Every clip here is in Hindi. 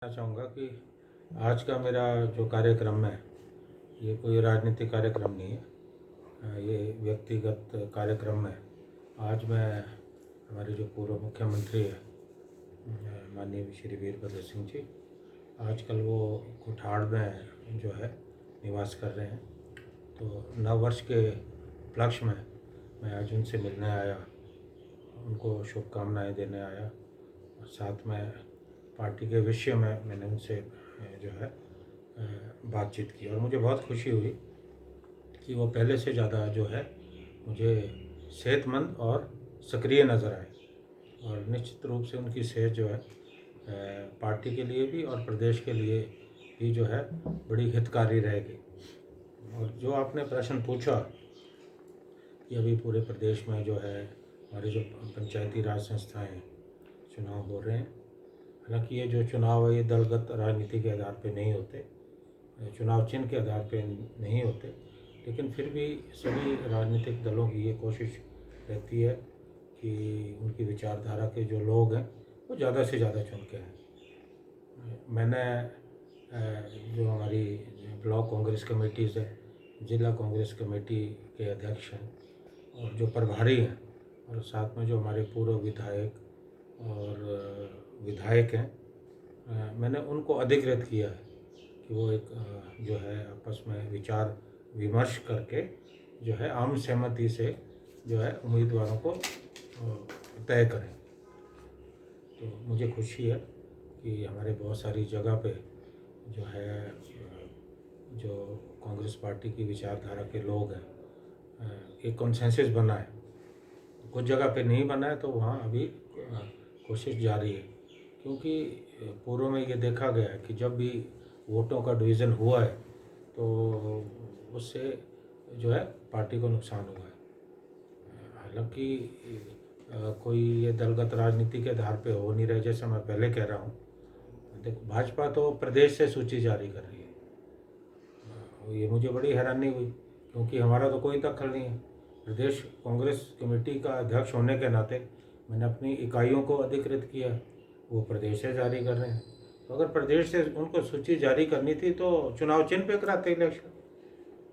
कहना चाहूँगा कि आज का मेरा जो कार्यक्रम है ये कोई राजनीतिक कार्यक्रम नहीं है। ये व्यक्तिगत कार्यक्रम है। आज मैं हमारे जो पूर्व मुख्यमंत्री है माननीय श्री वीरभद्र सिंह जी, आजकल वो कोठाड़ में जो है निवास कर रहे हैं। तो नववर्ष के उपलक्ष्य में मैं आज उनसे मिलने आया, उनको शुभकामनाएं देने आया और साथ में पार्टी के विषय में मैंने उनसे जो है बातचीत की और मुझे बहुत खुशी हुई कि वो पहले से ज़्यादा जो है मुझे सेहतमंद और सक्रिय नज़र आए। और निश्चित रूप से उनकी सेहत जो है पार्टी के लिए भी और प्रदेश के लिए भी जो है बड़ी हितकारी रहेगी। और जो आपने प्रश्न पूछा कि अभी पूरे प्रदेश में जो है हमारे जो पंचायती राज संस्थाएं चुनाव हो रहे हैं, हालांकि ये जो चुनाव है ये दलगत राजनीति के आधार पे नहीं होते, चुनाव चिन्ह के आधार पे नहीं होते, लेकिन फिर भी सभी राजनीतिक दलों की ये कोशिश रहती है कि उनकी विचारधारा के जो लोग हैं वो ज़्यादा से ज़्यादा चुन के हैं। मैंने जो हमारी ब्लॉक कांग्रेस कमेटीज़ है, ज़िला कांग्रेस कमेटी के अध्यक्ष हैं और जो प्रभारी हैं और साथ में जो हमारे पूर्व विधायक और विधायक हैं, मैंने उनको अधिकृत किया है कि वो एक जो है आपस में विचार विमर्श करके जो है आम सहमति से जो है उम्मीदवारों को तय करें। तो मुझे खुशी है कि हमारे बहुत सारी जगह पे जो है जो कांग्रेस पार्टी की विचारधारा के लोग हैं एक कॉन्सेंसस बना है। कुछ जगह पे नहीं बना है तो वहाँ अभी कोशिश जारी है, क्योंकि पूर्व में ये देखा गया है कि जब भी वोटों का डिवीज़न हुआ है तो उससे जो है पार्टी को नुकसान हुआ है। हालांकि कोई ये दलगत राजनीति के आधार पे हो नहीं रहे, जैसा मैं पहले कह रहा हूँ। देखो, भाजपा तो प्रदेश से सूची जारी कर रही है, ये मुझे बड़ी हैरानी हुई क्योंकि हमारा तो कोई दखल नहीं है। प्रदेश कांग्रेस कमेटी का अध्यक्ष होने के नाते मैंने अपनी इकाइयों को अधिकृत किया, वो प्रदेश से जारी कर रहे हैं। तो अगर प्रदेश से उनको सूची जारी करनी थी तो चुनाव चिन्ह पे कराते इलेक्शन,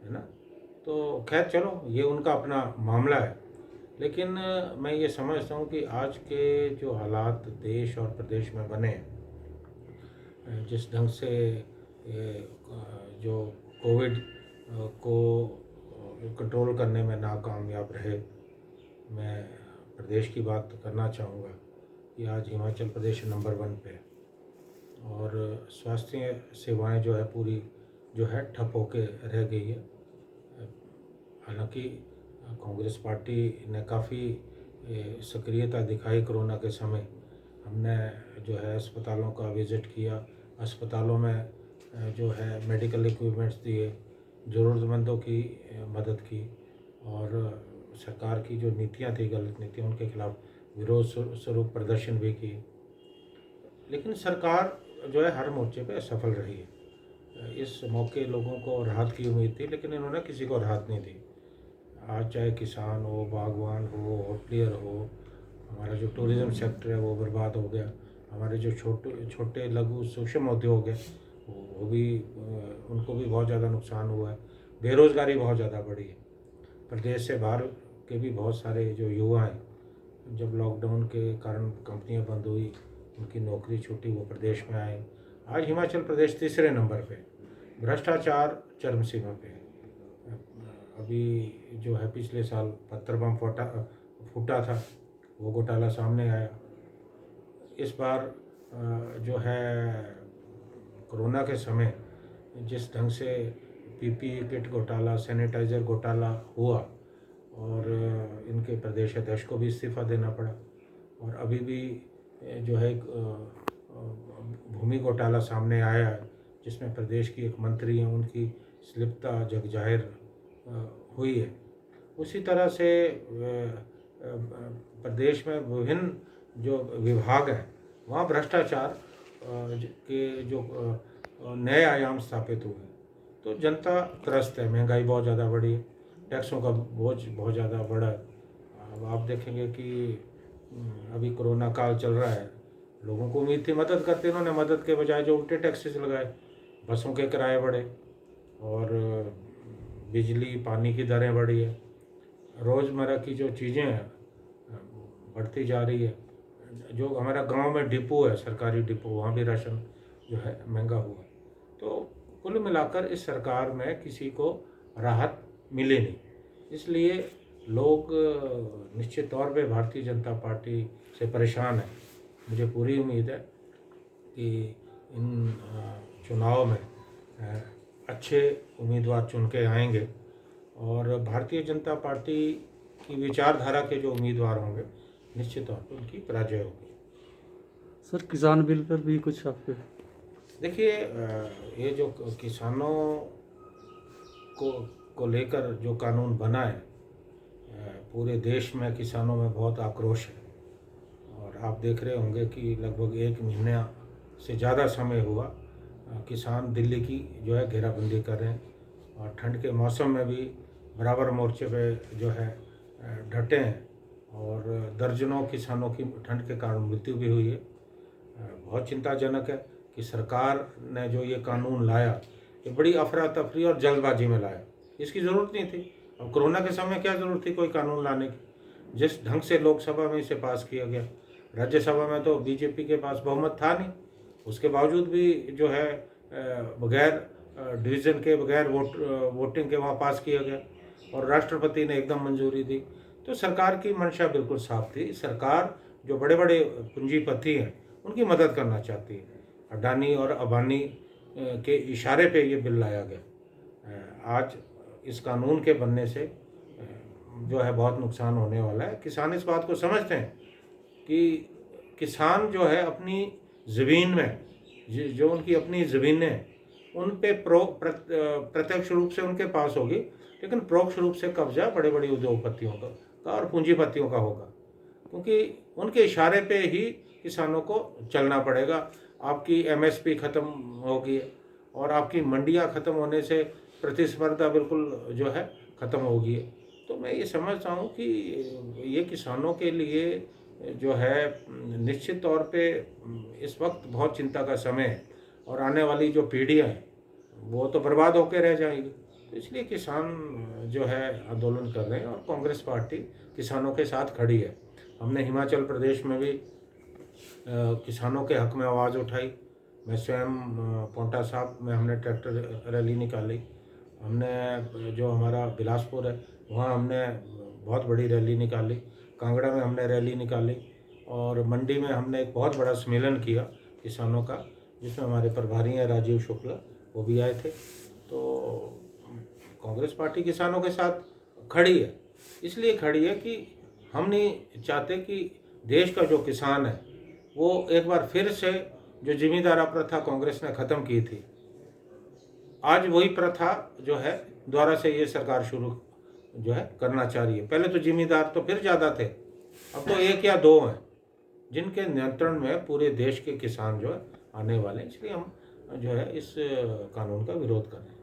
है ना। तो खैर चलो, ये उनका अपना मामला है, लेकिन मैं ये समझता हूँ कि आज के जो हालात देश और प्रदेश में बने, जिस ढंग से जो कोविड को कंट्रोल करने में नाकामयाब रहे, मैं प्रदेश की बात करना चाहूँगा कि आज हिमाचल प्रदेश नंबर 1 पे है और स्वास्थ्य सेवाएं जो है पूरी जो है ठप होके रह गई है। हालांकि कांग्रेस पार्टी ने काफ़ी सक्रियता दिखाई कोरोना के समय। हमने जो है अस्पतालों का विज़िट किया, अस्पतालों में जो है मेडिकल इक्विपमेंट्स दिए, ज़रूरतमंदों की मदद की और सरकार की जो नीतियां थी, गलत नीतियां, उनके खिलाफ विरोध स्वरूप प्रदर्शन भी किए। लेकिन सरकार जो है हर मोर्चे पे असफल रही है। इस मौके लोगों को राहत की उम्मीद थी, लेकिन इन्होंने किसी को राहत नहीं दी। आज चाहे किसान हो, बागवान हो, होटलियर हो, हमारा जो टूरिज़्म सेक्टर है वो बर्बाद हो गया। हमारे जो छोटे लघु सूक्ष्म उद्योग है वो भी उनको भी बहुत ज़्यादा नुकसान हुआ है। बेरोज़गारी बहुत ज़्यादा बढ़ी है। प्रदेश से बाहर के भी बहुत सारे जो युवा हैं, जब लॉकडाउन के कारण कंपनियां बंद हुई, उनकी नौकरी छूटी, वो प्रदेश में आए। आज हिमाचल प्रदेश तीसरे नंबर पे, भ्रष्टाचार चरम सीमा पे है। अभी जो है पिछले साल पत्थर बम फूटा था, वो घोटाला सामने आया। इस बार जो है कोरोना के समय जिस ढंग से पीपीई किट घोटाला, सैनिटाइज़र घोटाला हुआ और इनके प्रदेश अध्यक्ष को भी इस्तीफ़ा देना पड़ा। और अभी भी जो है भूमि घोटाला सामने आया है, जिसमें प्रदेश की एक मंत्री हैं, उनकी स्लिपता जग जाहिर हुई है। उसी तरह से प्रदेश में विभिन्न जो विभाग हैं वहाँ भ्रष्टाचार के जो नए आयाम स्थापित हुए। तो जनता त्रस्त है, महंगाई बहुत ज़्यादा बढ़ी है, टैक्सों का बोझ बहुत ज़्यादा बढ़ा है। अब आप देखेंगे कि अभी कोरोना काल चल रहा है लोगों को उम्मीद थी मदद करते, इन्होंने मदद के बजाय जो उल्टे टैक्सेस लगाए, बसों के किराए बढ़े और बिजली पानी की दरें बढ़ी है, रोज़मर्रा की जो चीज़ें हैं बढ़ती जा रही है। जो हमारा गांव में डिपो है, सरकारी डिपो, वहाँ भी राशन जो है महंगा हुआ। तो कुल मिलाकर इस सरकार में किसी को राहत मिली नहीं, इसलिए लोग निश्चित तौर पे भारतीय जनता पार्टी से परेशान हैं। मुझे पूरी उम्मीद है कि इन चुनाव में अच्छे उम्मीदवार चुन के आएंगे और भारतीय जनता पार्टी की विचारधारा के जो उम्मीदवार होंगे निश्चित तौर पर उनकी पराजय होगी। सर, किसान बिल पर भी कुछ आपके? देखिए, ये जो किसानों को लेकर जो कानून बना है, पूरे देश में किसानों में बहुत आक्रोश है और आप देख रहे होंगे कि लगभग 1 महीने से ज़्यादा समय हुआ किसान दिल्ली की जो है घेराबंदी कर रहे हैं और ठंड के मौसम में भी बराबर मोर्चे पे जो है डटे हैं और दर्जनों किसानों की ठंड के कारण मृत्यु भी हुई है। बहुत चिंताजनक है कि सरकार ने जो ये कानून लाया, ये बड़ी अफरा तफरी और जल्दबाजी में लाया, इसकी ज़रूरत नहीं थी। अब कोरोना के समय क्या ज़रूरत थी कोई कानून लाने की? जिस ढंग से लोकसभा में इसे पास किया गया, राज्यसभा में तो बीजेपी के पास बहुमत था नहीं, उसके बावजूद भी जो है बगैर डिवीज़न के, बगैर वोटिंग के वहाँ पास किया गया और राष्ट्रपति ने एकदम मंजूरी दी। तो सरकार की मंशा बिल्कुल साफ थी। सरकार जो बड़े बड़े पूंजीपति हैं उनकी मदद करना चाहती है। अडानी और अंबानी के इशारे पे ये बिल लाया गया। आज इस कानून के बनने से जो है बहुत नुकसान होने वाला है। किसान इस बात को समझते हैं कि किसान जो है अपनी ज़मीन में, जो उनकी अपनी ज़मीनें उन पे प्रत्यक्ष रूप से उनके पास होगी, लेकिन परोक्ष रूप से कब्जा बड़े बड़े उद्योगपतियों का और पूंजीपतियों का होगा, क्योंकि उनके इशारे पे ही किसानों को चलना पड़ेगा। आपकी एमएसपी ख़त्म होगी और आपकी मंडियां ख़त्म होने से प्रतिस्पर्धा बिल्कुल जो है ख़त्म होगी। तो मैं ये समझता हूँ कि ये किसानों के लिए जो है निश्चित तौर पे इस वक्त बहुत चिंता का समय है और आने वाली जो पीढ़ियाँ हैं वो तो बर्बाद होकर रह जाएंगी। तो इसलिए किसान जो है आंदोलन कर रहे हैं और कांग्रेस पार्टी किसानों के साथ खड़ी है। हमने हिमाचल प्रदेश में भी किसानों के हक में आवाज़ उठाई। मैं स्वयं पोंटा साहब में हमने ट्रैक्टर रैली निकाली। हमने जो हमारा बिलासपुर है वहाँ हमने बहुत बड़ी रैली निकाली। कांगड़ा में हमने रैली निकाली और मंडी में हमने एक बहुत बड़ा सम्मेलन किया किसानों का, जिसमें हमारे प्रभारी हैं राजीव शुक्ला, वो भी आए थे। तो कांग्रेस पार्टी किसानों के साथ खड़ी है, इसलिए खड़ी है कि हम नहीं चाहते कि देश का जो किसान है वो एक बार फिर से जो जिम्मेदारा प्रथा कांग्रेस ने ख़त्म की थी, आज वही प्रथा जो है दोबारा से ये सरकार शुरू जो है करना चाह रही है। पहले तो जिम्मेदार तो फिर ज़्यादा थे, अब तो 1 या 2 हैं जिनके नियंत्रण में पूरे देश के किसान जो है आने वाले हैं। इसलिए हम जो है इस कानून का विरोध कर रहे हैं।